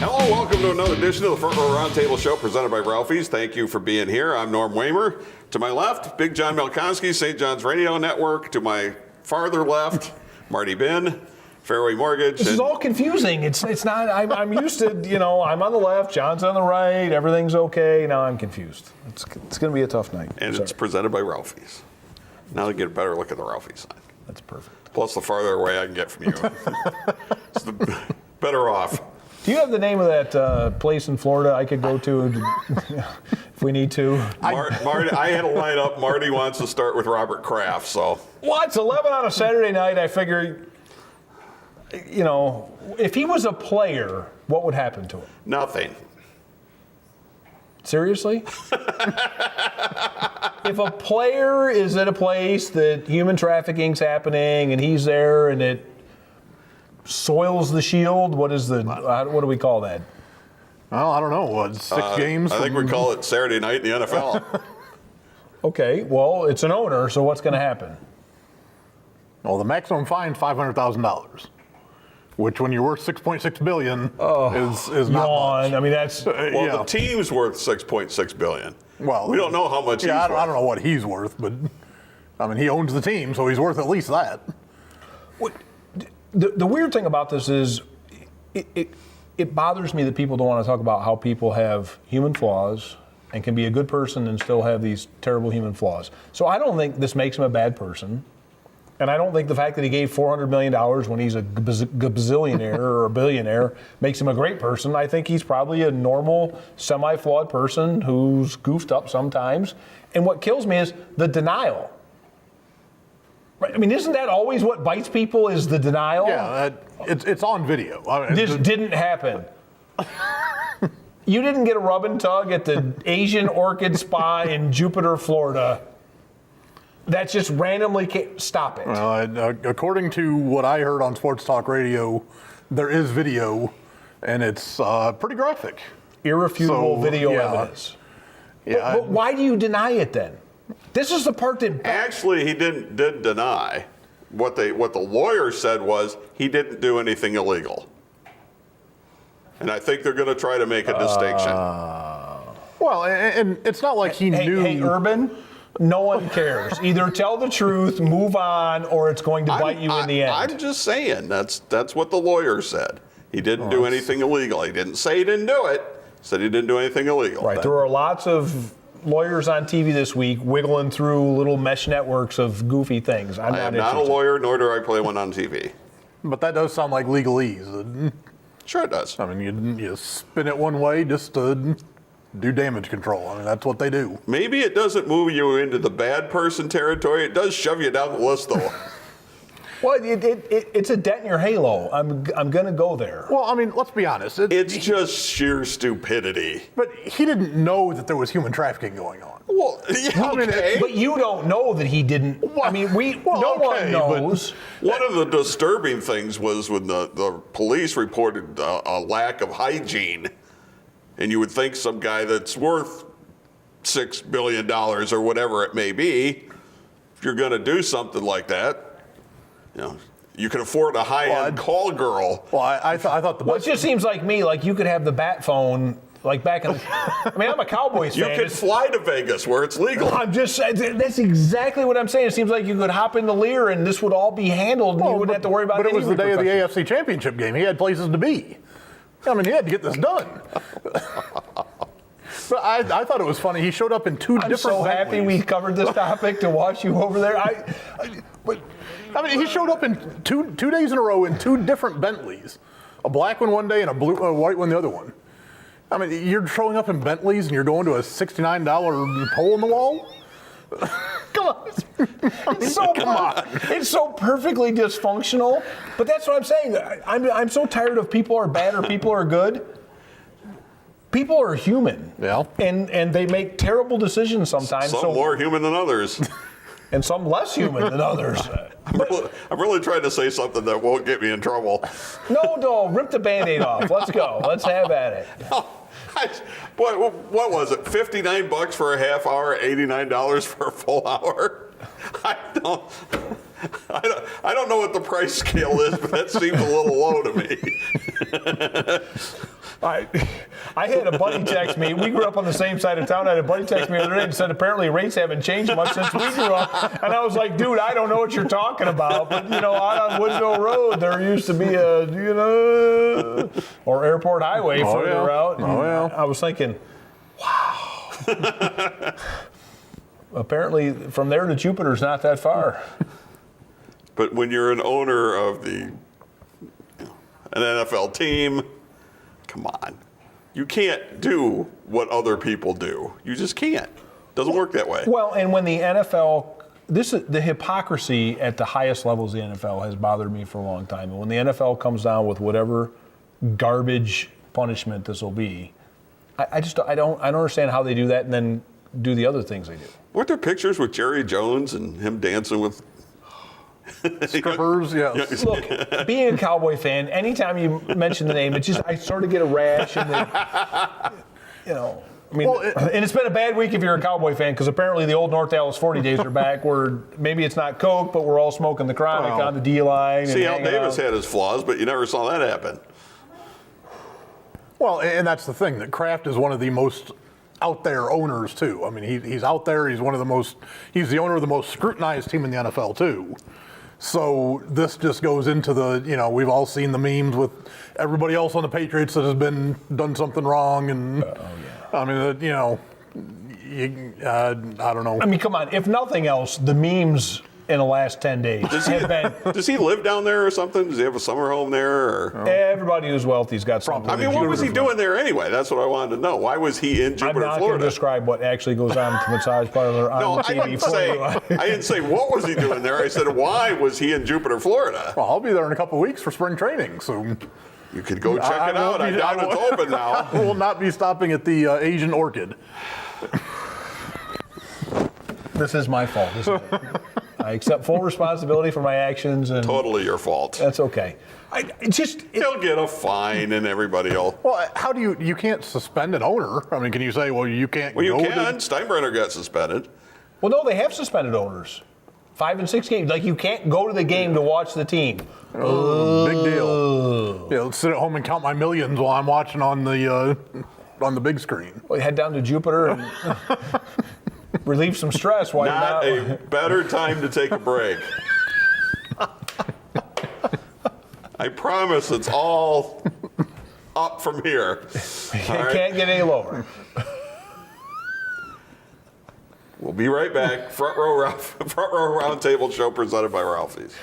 Hello, welcome to another edition of the Front Row Roundtable Show presented by Ralphie's. Thank you for being here. I'm Norm Waymer. To my left, Big John Melkonski, St. John's Radio Network. To my farther left, Marty Bin, Fairway Mortgage. This is all confusing. It's not. I'm used to, I'm on the left, John's on the right, everything's okay. Now I'm confused. It's going to be a tough night. And it's presented by Ralphie's. Now to get a better look at the Ralphie sign. That's perfect. Plus the farther away I can get from you, it's the better off. Do you have the name of that place in Florida I could go to if we need to? Marty, I had a lineup. Marty wants to start with Robert Kraft, so. Well, it's 11 on a Saturday night. I figure, if he was a player, what would happen to him? Nothing. Seriously? If a player is at a place that human trafficking's happening and he's there and it soils the shield, what do we call that? Well, I don't know. What, 6 games? I think we call it Saturday night in the NFL. Okay, well, it's an owner, so what's going to happen? Well, the maximum fine is $500,000, which, when you're worth $6.6 billion, is not much. I mean, that's The team's worth $6.6 billion. Well, we don't know how much. Yeah, he's worth. I don't know what he's worth, but I mean, he owns the team, so he's worth at least that. The weird thing about this is it bothers me that people don't want to talk about how people have human flaws and can be a good person and still have these terrible human flaws. So I don't think this makes him a bad person. And I don't think the fact that he gave $400 million when he's a gazillionaire or a billionaire makes him a great person. I think he's probably a normal, semi-flawed person who's goofed up sometimes. And what kills me is the denial. I mean, isn't that always what bites people, is the denial? Yeah, it's on video. This didn't happen. You didn't get a rub and tug at the Asian Orchid Spa in Jupiter, Florida. That's just randomly stop it. According to what I heard on Sports Talk Radio, there is video, and it's pretty graphic. Irrefutable video evidence. Yeah. But why do you deny it then? This is the part that Actually, he didn't deny. What the lawyer said was he didn't do anything illegal. And I think they're going to try to make a distinction. Well, and it's not like he knew. Hey, Urban, no one cares. Either tell the truth, move on, or it's going to bite you in the end. I'm just saying, that's what the lawyer said. He didn't do anything illegal. He didn't say he didn't do it. He said he didn't do anything illegal. Right. There are lots of lawyers on TV this week wiggling through little mesh networks of goofy things. I am not a lawyer, nor do I play one on TV. But that does sound like legalese. Sure it does. I mean, you spin it one way just to do damage control. I mean, that's what they do. Maybe it doesn't move you into the bad person territory. It does shove you down the list, though. Well, it's a dent in your halo. I'm going to go there. Well, I mean, let's be honest. It's just sheer stupidity. But he didn't know that there was human trafficking going on. Well, yeah, okay. But you don't know that he didn't. I mean, no one knows. One of the disturbing things was when the police reported a lack of hygiene. And you would think some guy that's worth $6 billion or whatever it may be, if you're going to do something like that, you can afford a high-end call girl. Well, I thought the best. Well, it just seems like me, like you could have the bat phone, like back in. I mean, I'm a Cowboys You fan. could fly to Vegas where it's legal. I'm just. That's exactly what I'm saying. It seems like you could hop in the Lear and this would all be handled, and you wouldn't have to worry about it. But it was the day of the AFC Championship game. He had places to be. I mean, he had to get this done. But I thought it was funny. He showed up in two different. I'm so happy we covered this topic to watch you over there. I mean, he showed up in two days in a row in 2 different Bentleys, a black one day and a white one the other one. I mean, you're showing up in Bentleys and you're going to a $69 hole in the wall. Come on, It's so perfectly dysfunctional. But that's what I'm saying. I'm so tired of people are bad or people are good. People are human. Yeah. And they make terrible decisions sometimes. Some more human than others. And some less human than others. I'm really trying to say something that won't get me in trouble. No, rip the Band-Aid off. Let's go. Let's have at it. Boy, what was it? $59 for a half hour, $89 for a full hour? I don't know what the price scale is, but that seems a little low to me. I had a buddy text me. We grew up on the same side of town. I had a buddy text me the other day and said apparently rates haven't changed much since we grew up. And I was like, dude, I don't know what you're talking about. But, you know, out on Woodville Road, there used to be a, you know, or Airport Highway further out. And I was thinking, wow. Apparently from there to Jupiter's not that far. But when you're an owner of an NFL team, come on. You can't do what other people do. You just can't. Doesn't work that way. Well, and when the NFL, the hypocrisy at the highest levels of the NFL has bothered me for a long time. And when the NFL comes down with whatever garbage punishment this will be, I don't understand how they do that and then do the other things they do. Weren't there pictures with Jerry Jones and him dancing with strippers? Yes. Look, being a Cowboy fan, anytime you mention the name, I sort of get a rash, and you know. I mean, and it's been a bad week if you're a Cowboy fan because apparently the old North Dallas 40 days are back where maybe it's not Coke, but we're all smoking the chronic on the D line. See, Al Davis had his flaws, but you never saw that happen. Well, and that's the thing, that Kraft is one of the most out there owners too. I mean, he's out there. He's he's the owner of the most scrutinized team in the NFL too. So this just goes into the, you know, we've all seen the memes with everybody else on the Patriots that has done something wrong, and I mean, you know, I don't know. I mean, come on. If nothing else, the memes in the last 10 days have been. Does he live down there or something? Does he have a summer home there? Or? Everybody who's wealthy's got something. I mean, what was he doing there anyway? That's what I wanted to know. Why was he in Jupiter, I'm not Florida? going to describe what actually goes on at the massage parlor on TV. I didn't say what was he doing there. I said why was he in Jupiter, Florida? Well, I'll be there in a couple of weeks for spring training, so you could go check it out. I doubt it's open now. I will not be stopping at the Asian Orchid. This is my fault. I accept full responsibility for my actions. And totally your fault. That's okay. He'll get a fine and everybody will. Well, how do you can't suspend an owner? I mean, can you say, well, you can't Well, you can. Steinbrenner got suspended. Well, no, they have suspended owners. 5 and 6 games. Like, you can't go to the game to watch the team. Big deal. Yeah, let's sit at home and count my millions while I'm watching on the big screen. Well, head down to Jupiter and relieve some stress while not you're not. A better time to take a break. I promise it's all up from here. Can't get any lower. We'll be right back. Front row Roundtable show presented by Ralphie's.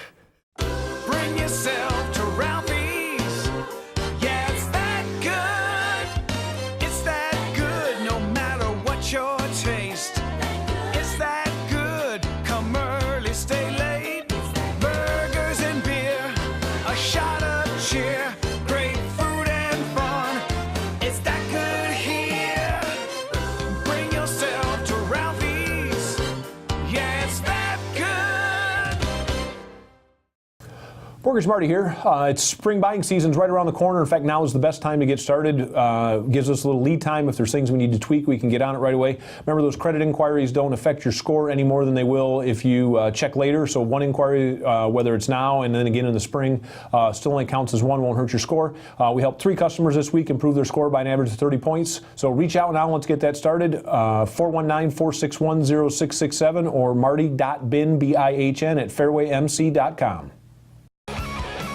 Bring yourself to Ralphie's. Yeah, it's that good. It's that good no matter what your taste. It's that good. Come early, stay late. Burgers and beer. A shot of cheer. Great food and fun. It's that good here. Bring yourself to Ralphie's. Yeah, it's that good. Mortgage Marty here. It's spring buying season's right around the corner. In fact, now is the best time to get started. Gives us a little lead time. If there's things we need to tweak, we can get on it right away. Remember, those credit inquiries don't affect your score any more than they will if you check later. So one inquiry, whether it's now and then again in the spring, still only counts as one, won't hurt your score. We helped 3 customers this week improve their score by an average of 30 points. So reach out now. Let's get that started. 419-461-0667 or marty.bin, B-I-H-N, at fairwaymc.com.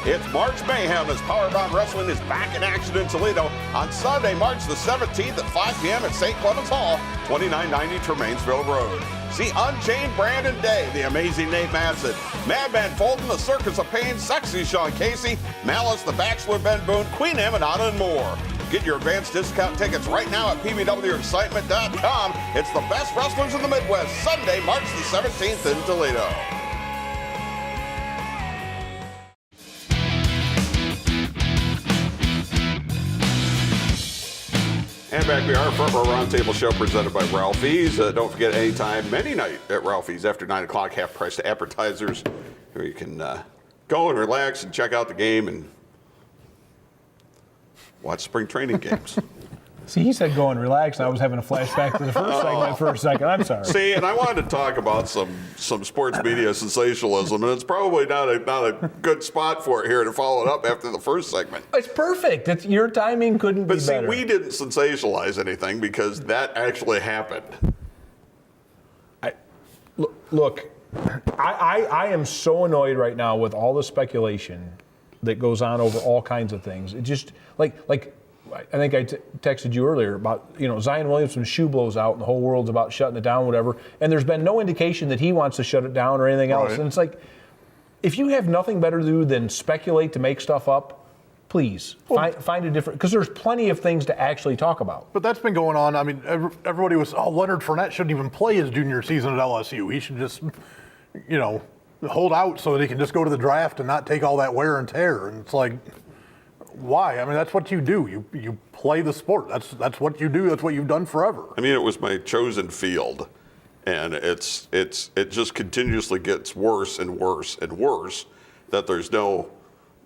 It's March Mayhem as Powerbomb Wrestling is back in action in Toledo on Sunday, March the 17th at 5 p.m. at St. Clements Hall, 2990 Tremainsville Road. See Unchained Brandon Day, the amazing Nate Madsen, Madman Fulton, the Circus of Pain, Sexy Sean Casey, Malice, the Bachelor Ben Boone, Queen Eminata, and more. Get your advanced discount tickets right now at pbwexcitement.com. It's the best wrestlers in the Midwest, Sunday, March the 17th in Toledo. And back we are, Front Row Roundtable show presented by Ralphie's. Don't forget, anytime, any night at Ralphie's after 9 o'clock, half price to appetizers, where you can go and relax and check out the game and watch spring training games. See, he said go and relax, and I was having a flashback to the first segment for a second. I'm sorry. See, and I wanted to talk about some sports media sensationalism, and it's probably not a good spot for it here to follow it up after the first segment. It's perfect. Your timing couldn't But be see, better. we didn't sensationalize anything because that actually happened. Look, I am so annoyed right now with all the speculation that goes on over all kinds of things. It just like I think I texted you earlier about Zion Williamson's shoe blows out and the whole world's about shutting it down, whatever. And there's been no indication that he wants to shut it down or anything else. Right. And it's like, if you have nothing better to do than speculate to make stuff up, please find a different. Because there's plenty of things to actually talk about. But that's been going on. I mean, everybody was, Leonard Fournette shouldn't even play his junior season at LSU. He should just, hold out so that he can just go to the draft and not take all that wear and tear. And it's like, why? I mean, that's what you do. You play the sport. That's what you do. That's what you've done forever. I mean, it was my chosen field, and it just continuously gets worse and worse and worse. That there's no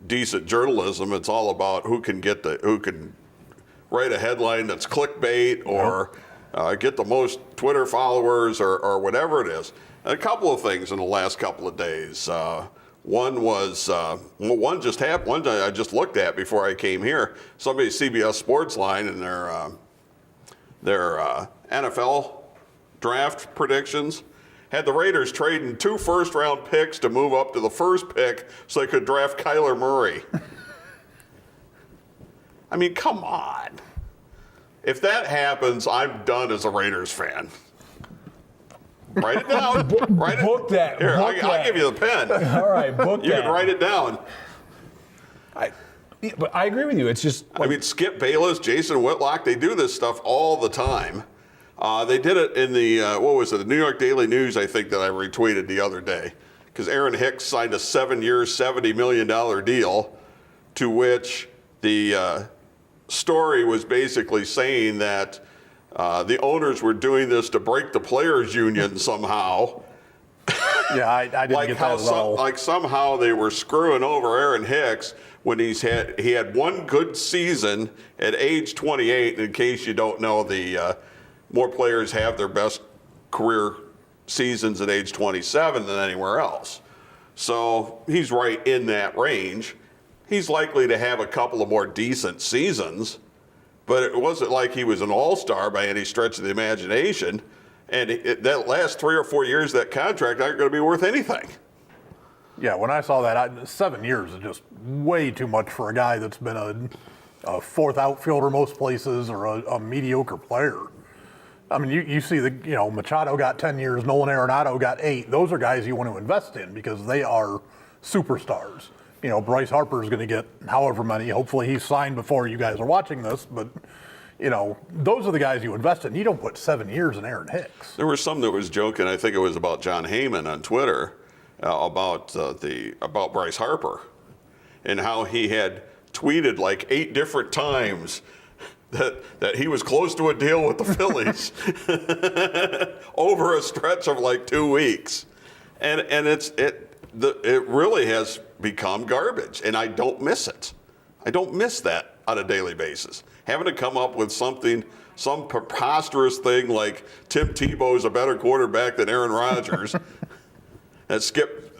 decent journalism. It's all about who can write a headline that's clickbait or get the most Twitter followers or whatever it is. And a couple of things in the last couple of days. One was one just happened. One I just looked at before I came here. Somebody CBS Sports Line and their NFL draft predictions had the Raiders trading 2 first-round picks to move up to the first pick so they could draft Kyler Murray. I mean, come on. If that happens, I'm done as a Raiders fan. Write it down. Book that. Here, Book I'll that. give you the pen. All right, book You that. can write it down. But I agree with you. It's just. I mean, Skip Bayless, Jason Whitlock, they do this stuff all the time. They did it in the, the New York Daily News, I think, that I retweeted the other day. Because Aaron Hicks signed a 7-year, $70 million deal, to which the story was basically saying that the owners were doing this to break the players' union somehow. Yeah, I didn't get that at all. Like somehow they were screwing over Aaron Hicks when he had one good season at age 28. In case you don't know, the more players have their best career seasons at age 27 than anywhere else. So he's right in that range. He's likely to have a couple of more decent seasons, but it wasn't like he was an all-star by any stretch of the imagination. And that last 3 or 4 years of that contract aren't going to be worth anything. Yeah, when I saw that, 7 years is just way too much for a guy that's been a fourth outfielder most places or a mediocre player. I mean, you see Machado got 10 years, Nolan Arenado got 8. Those are guys you want to invest in because they are superstars. Bryce Harper is going to get however many. Hopefully he's signed before you guys are watching this, but those are the guys you invest in. You don't put 7 years in Aaron Hicks. There was some that was joking. I think it was about John Heyman on Twitter about Bryce Harper and how he had tweeted like 8 different times that he was close to a deal with the Phillies over a stretch of like 2 weeks, and it really has become garbage, and I don't miss it. I don't miss that on a daily basis. Having to come up with some preposterous thing like Tim Tebow's a better quarterback than Aaron Rodgers, and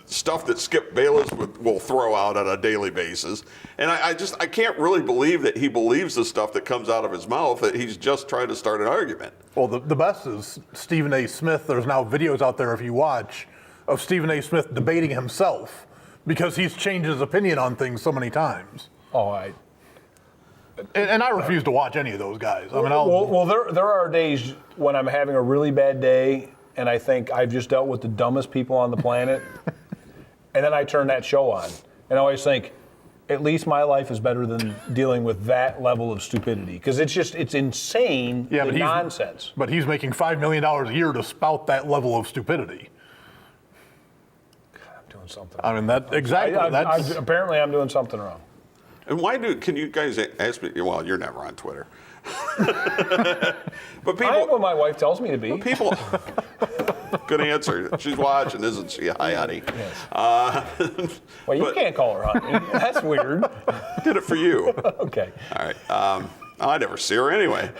stuff that Skip Bayless will throw out on a daily basis. And I can't really believe that he believes the stuff that comes out of his mouth, that he's just trying to start an argument. Well, the best is Stephen A. Smith. There's now videos out there, if you watch, of Stephen A. Smith debating himself because he's changed his opinion on things so many times. And I refuse to watch any of those guys. I mean, there are days when I'm having a really bad day and I think I've just dealt with the dumbest people on the planet, and then I turn that show on and I always think, at least my life is better than dealing with that level of stupidity, because it's insane, the nonsense. But he's making $5 million a year to spout that level of stupidity. God, I'm doing something. I mean, apparently I'm doing something wrong. And can you guys ask me? Well, you're never on Twitter. But people, I am what my wife tells me to be. People, good answer. She's watching, isn't she? Hi, honey. Yes. Well, you can't call her honey. That's weird. I did it for you. Okay. All right. I never see her anyway.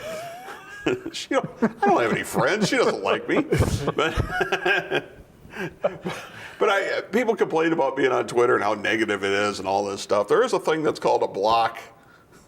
I don't have any friends. She doesn't like me. But people complain about being on Twitter and how negative it is and all this stuff. There is a thing that's called a block.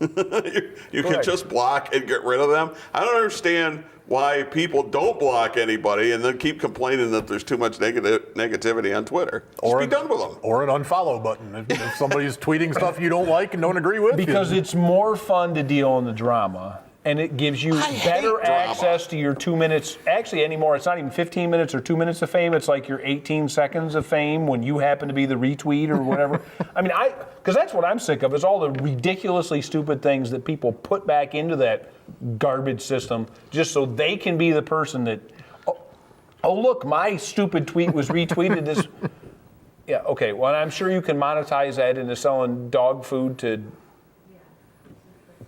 you can just block and get rid of them. I don't understand why people don't block anybody and then keep complaining that there's too much negativity on Twitter. Just be done with them. Or an unfollow button if somebody's tweeting stuff you don't like and don't agree with. Because it's more fun to deal in the drama. And it gives you better access to your 2 minutes. Actually, anymore, it's not even 15 minutes or 2 minutes of fame. It's like your 18 seconds of fame when you happen to be the retweet or whatever. I mean, because that's what I'm sick of, is all the ridiculously stupid things that people put back into that garbage system just so they can be the person that, oh look, my stupid tweet was retweeted. This, yeah, okay, well, I'm sure you can monetize that into selling dog food to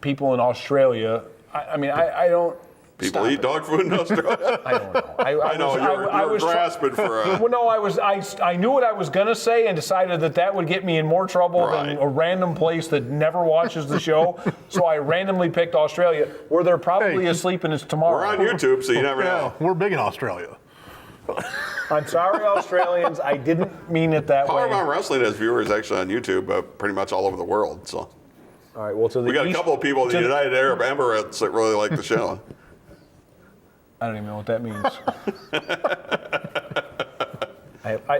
people in Australia. I mean, I don't. People eat dog food in Australia? I don't know. I know, you're grasping for a... Well, no, I knew what I was going to say and decided that would get me in more trouble than a random place that never watches the show. So I randomly picked Australia, where they're probably asleep and it's tomorrow. We're on YouTube, so you never know. We're big in Australia. I'm sorry, Australians. I didn't mean it that way. Powerbomb Wrestling has viewers actually on YouTube, pretty much all over the world, so... All right, well, we got a couple of people in the United Arab Emirates that really like the show. I don't even know what that means.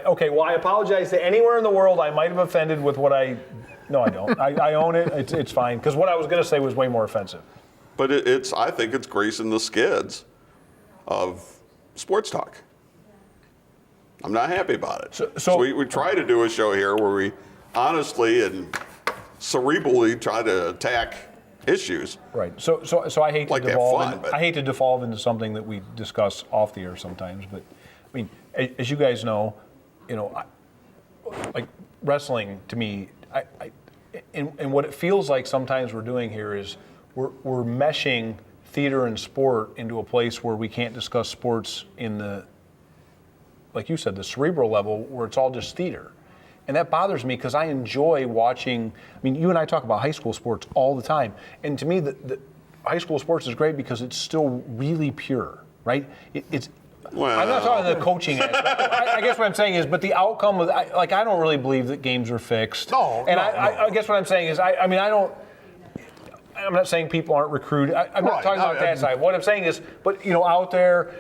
Okay, well, I apologize to anywhere in the world I might have offended with what I... No, I don't. I own it. It's fine. Because what I was going to say was way more offensive. But I think it's greasing the skids of sports talk. I'm not happy about it. So we try to do a show here where we honestly and cerebrally try to attack issues. Right. So I hate to like devolve. I hate to devolve into something that we discuss off the air sometimes. But I mean, as you guys know, like wrestling to me, and what it feels like sometimes we're doing here is we're meshing theater and sport into a place where we can't discuss sports in the, like you said, the cerebral level where it's all just theater. And that bothers me because I enjoy watching. I mean, you and I talk about high school sports all the time. And to me, the high school sports is great because it's still really pure, right? Well, I'm not talking the coaching aspect. I guess what I'm saying is, but the outcome of, I don't really believe that games are fixed. No. I guess what I'm saying is, I'm not saying people aren't recruited. I'm not talking about that side. What I'm saying is, but out there,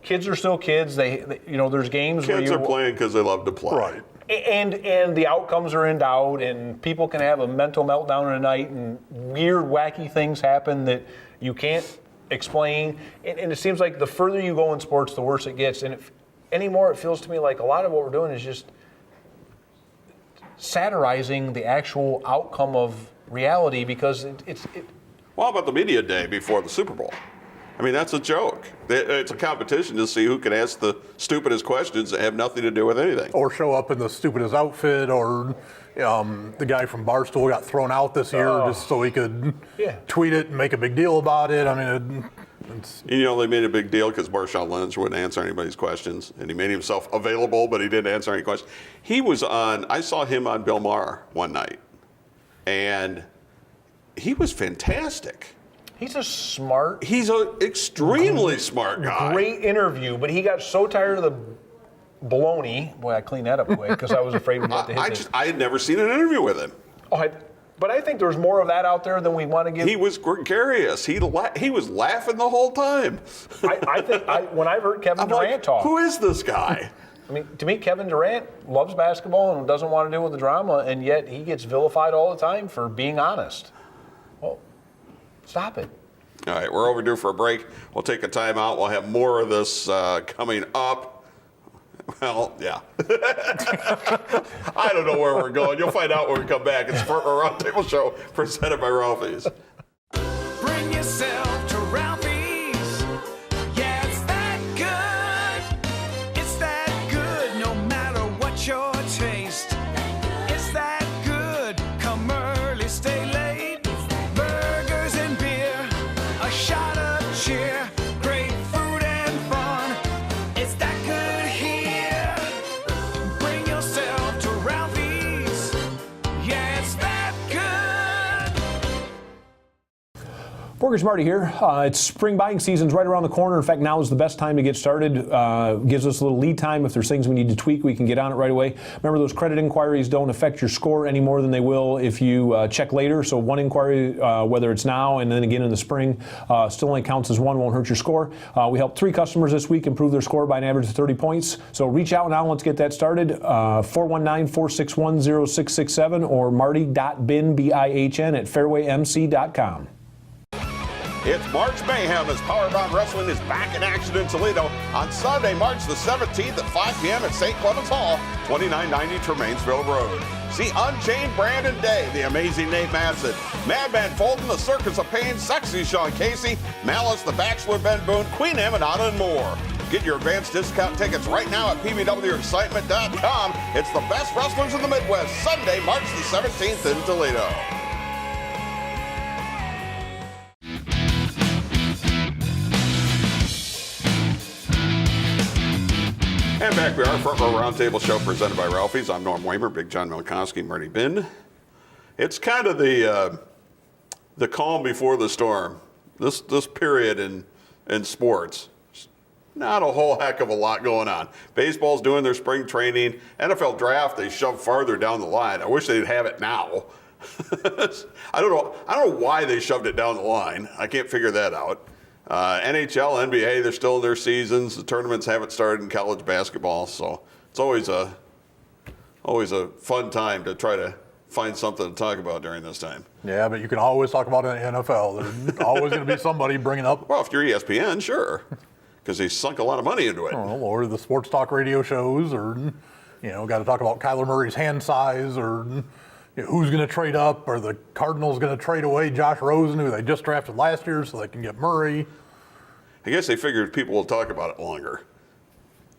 kids are still kids. They there's games where kids are playing because they love to play. Right. And the outcomes are in doubt, and people can have a mental meltdown in a night, and weird, wacky things happen that you can't explain. And it seems like the further you go in sports, the worse it gets. And anymore, it feels to me like a lot of what we're doing is just satirizing the actual outcome of reality because it's. Well, how about the media day before the Super Bowl? I mean, that's a joke. It's a competition to see who can ask the stupidest questions that have nothing to do with anything. Or show up in the stupidest outfit, or the guy from Barstool got thrown out this year just so he could tweet it and make a big deal about it. I mean, they made a big deal because Marshawn Lynch wouldn't answer anybody's questions, and he made himself available, but he didn't answer any questions. I saw him on Bill Maher one night, and he was fantastic. He's an extremely smart guy. Great interview, but he got so tired of the baloney. Boy, I cleaned that up quick because I was afraid we'd get to his. I had never seen an interview with him. But I think there's more of that out there than we want to give. He was gregarious. He was laughing the whole time. I think when I've heard Kevin Durant talk. Who is this guy? I mean, to me, Kevin Durant loves basketball and doesn't want to deal with the drama, and yet he gets vilified all the time for being honest. Well, stop it. All right, we're overdue for a break. We'll take a timeout. We'll have more of this coming up. Well, yeah. I don't know where we're going. You'll find out when we come back. It's a Roundtable show presented by Ralphie's. Bring yourself to Ralphie's. Yeah, it's that good. It's that good no matter what your taste. It's that good. Come early, stay late. Burgers and beer, a shot of cheer. Great food and fun. It's that good here. Bring yourself to Ralphie's. Yeah, it's that good. Borger's Marty here. It's spring buying season's right around the corner. In fact, now is the best time to get started. Gives us a little lead time. If there's things we need to tweak, we can get on it right away. Remember, those credit inquiries don't affect your score any more than they will if you check later. So one inquiry, whether it's now and then again in the spring, still only counts as one, won't hurt your score. We helped 3 customers this week improve their score by an average of 30 points. So reach out now. Let's get that started. 419-461-0667 or marty.bin, B-I-H-N, at fairwaymc.com. It's March Mayhem as Powerbound Wrestling is back in action in Toledo on Sunday, March the 17th at 5 p.m. at St. Clements Hall, 2990 Tremainsville Road. See Unchained Brandon Day, the amazing Nate Madsen, Madman Fulton, the Circus of Pain, Sexy Sean Casey, Malice, the Bachelor Ben Boone, Queen Eminata, and more. Get your advanced discount tickets right now at pbwexcitement.com. It's the best wrestlers in the Midwest, Sunday, March the 17th in Toledo. And back we are, Front Row Roundtable show presented by Ralphie's. I'm Norm Waymer, Big John Milkowski, Marty Bin. It's kind of the calm before the storm. This period in sports, not a whole heck of a lot going on. Baseball's doing their spring training. NFL draft, they shove farther down the line. I wish they'd have it now. I don't know why they shoved it down the line. I can't figure that out. NHL, NBA, they're still in their seasons. The tournaments haven't started in college basketball, so it's always a fun time to try to find something to talk about during this time. Yeah, but you can always talk about it in the NFL. There's always going to be somebody bringing up. Well, if you're ESPN, sure, because they sunk a lot of money into it. Or the sports talk radio shows, or got to talk about Kyler Murray's hand size, or who's going to trade up, or the Cardinals going to trade away Josh Rosen, who they just drafted last year, so they can get Murray. I guess they figured people will talk about it longer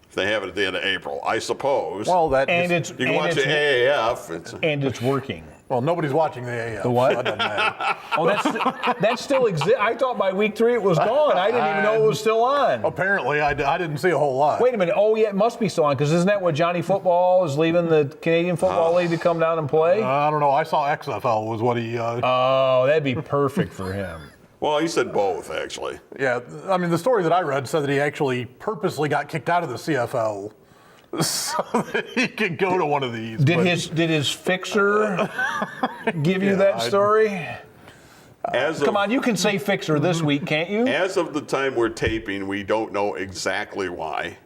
if they have it at the end of April, I suppose. Well, you can watch the AAF. And it's working. Well, nobody's watching the AAF. The what? So that doesn't matter. Oh, that still exists. I thought by week 3 it was gone. I didn't even know it was still on. Apparently, I didn't see a whole lot. Wait a minute. Oh, yeah, it must be still on, because isn't that what Johnny Football is leaving the Canadian Football League to come down and play? I don't know. I saw XFL was what he. Oh, that'd be perfect for him. Well, he said both, actually. Yeah, I mean, the story that I read said that he actually purposely got kicked out of the CFL so that he could go to one of these. Did his fixer give you that story? Come on, you can say fixer this week, can't you? As of the time we're taping, we don't know exactly why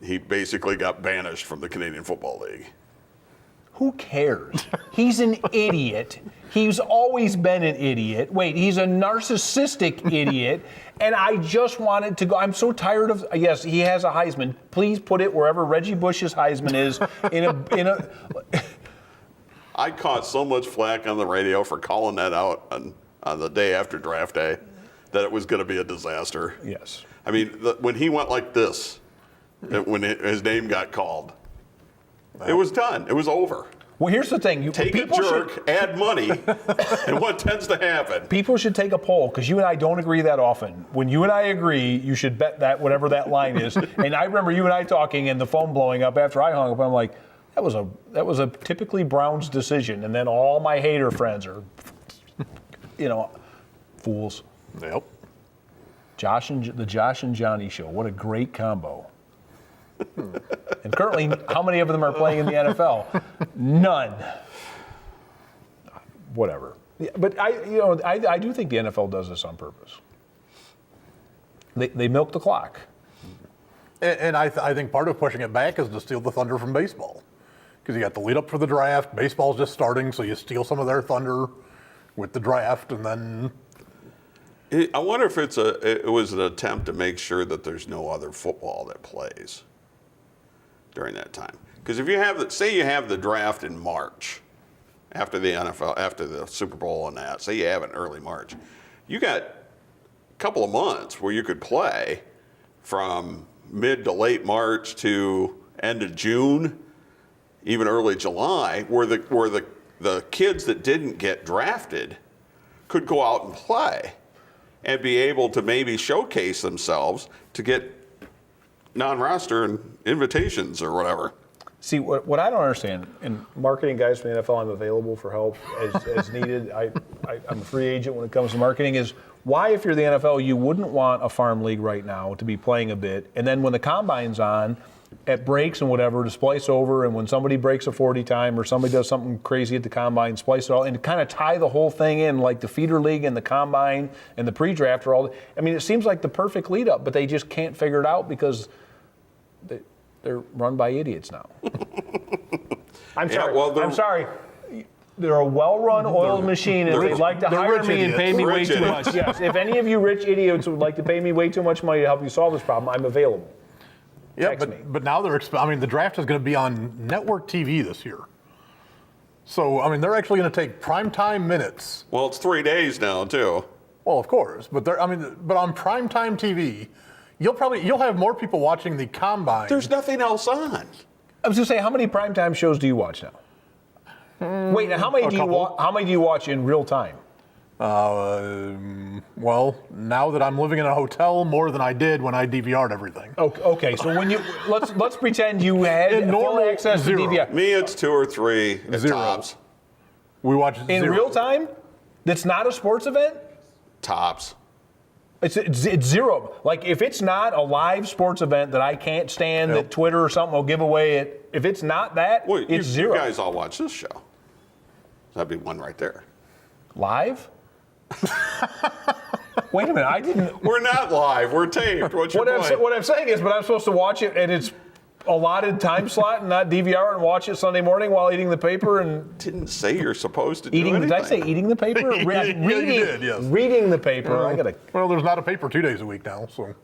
he basically got banished from the Canadian Football League. Who cares? He's an idiot. He's always been an idiot. Wait, he's a narcissistic idiot, and I just wanted to go. I'm so tired of. Yes, he has a Heisman. Please put it wherever Reggie Bush's Heisman is. In a. I caught so much flack on the radio for calling that out on the day after draft day that it was going to be a disaster. Yes. I mean, when he went like this, when his name got called, it was done. It was over. Well, here's the thing. Take a jerk, add money, and what tends to happen? People should take a poll, because you and I don't agree that often. When you and I agree, you should bet that whatever that line is. And I remember you and I talking and the phone blowing up after I hung up. And I'm like, that was a typically Browns decision. And then all my hater friends are, fools. Yep. The Josh and Johnny show. What a great combo. And currently, how many of them are playing in the NFL? None. Whatever. Yeah, but I do think the NFL does this on purpose. They milk the clock. And I think part of pushing it back is to steal the thunder from baseball, because you got the lead up for the draft. Baseball's just starting, so you steal some of their thunder with the draft, and then. I wonder if it was an attempt to make sure that there's no other football that plays during that time. Because if you have you have the draft in March, after the NFL, after the Super Bowl and that, say you have it in early March, you got a couple of months where you could play from mid to late March to end of June, even early July, where the kids that didn't get drafted could go out and play and be able to maybe showcase themselves to get non-roster and invitations or whatever. See, what I don't understand, and marketing guys from the NFL, I'm available for help as needed. I'm a free agent when it comes to marketing, is why, if you're the NFL, you wouldn't want a farm league right now to be playing a bit, and then when the combine's on, at breaks and whatever, to splice over, and when somebody breaks a 40 time or somebody does something crazy at the combine, splice it all, and kind of tie the whole thing in, like the feeder league and the combine and the pre-draft are all. I mean, it seems like the perfect lead up, but they just can't figure it out because they're run by idiots now. I'm sorry. I'm sorry. They're a well-run oiled machine, and they'd like to hire me and pay me way too much. Yes, if any of you rich idiots would like to pay me way too much money to help you solve this problem, I'm available. Yeah, but now the draft is going to be on network TV this year. So, I mean, they're actually going to take primetime minutes. Well, it's 3 days now, too. Well, of course, but but on primetime TV, you'll have more people watching the combine. There's nothing else on. I was going to say, how many primetime shows do you watch now? Wait, now how many do you watch in real time? Well, now that I'm living in a hotel, more than I did when I DVR'd everything. Okay, so when you let's pretend you had full access to DVR. Me, it's 2 or 3 at tops. We watch in real time. That's not a sports event. Tops. It's zero. Like if it's not a live sports event that I can't stand, that Twitter or something will give away it. If it's not that, it's zero. You guys all watch this show. That'd be one right there. Live? Wait a minute, I didn't. We're not live. We're taped. What's your point? What I'm saying is, but I'm supposed to watch it and it's allotted time slot and not DVR and watch it Sunday morning while eating the paper and. Didn't say you're supposed to do anything. Did I say eating the paper? Reading, you did, yes. Reading the paper. Well, there's not a paper 2 days a week now, so.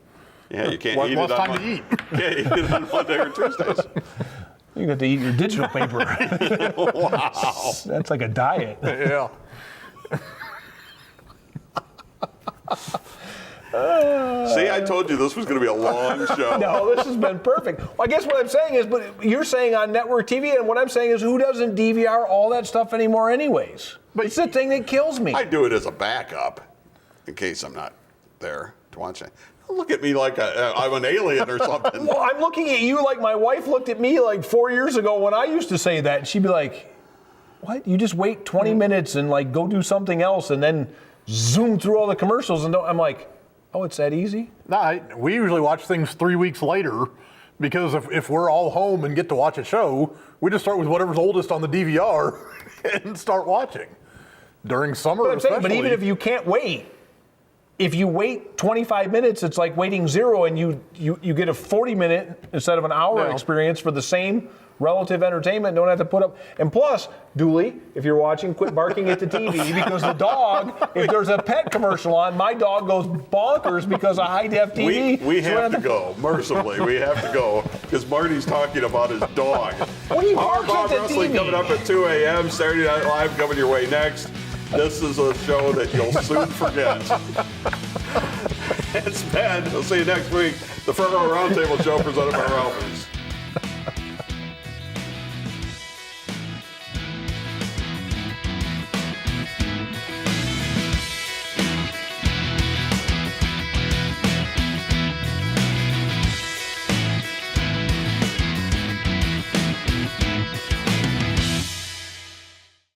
Yeah, you can't eat it on time to eat. Can't eat it on Monday or Tuesdays. You have to eat your digital paper. Wow. That's like a diet. Yeah. See, I told you this was going to be a long show. No, this has been perfect. Well, I guess what I'm saying is, but you're saying on network TV, and what I'm saying is, who doesn't DVR all that stuff anymore, anyways? But it's the thing that kills me. I do it as a backup, in case I'm not there to watch it. Don't look at me like I'm an alien or something. Well, I'm looking at you like my wife looked at me like 4 years ago when I used to say that. She'd be like, "What? You just wait 20 minutes and like go do something else, and then zoom through all the commercials and don't." I'm like, "Oh, it's that easy?" No, we usually watch things 3 weeks later because if we're all home and get to watch a show, we just start with whatever's oldest on the DVR and start watching. During summer, But even if you can't wait, if you wait 25 minutes, it's like waiting zero, and you get a 40-minute instead of an hour experience for the same relative entertainment. Don't have to put up. And plus, Dooley, if you're watching, quit barking at the TV because the dog, if there's a pet commercial on, my dog goes bonkers because of high-def TV. We have to go, mercifully. We have to go because Marty's talking about his dog. What are you Our barking Bob at the Wrestling TV? coming up at 2 a.m. Saturday Night Live coming your way next. This is a show that you'll soon forget. It's Ben. We'll see you next week. The Front Row Roundtable show presented by Ralphie's.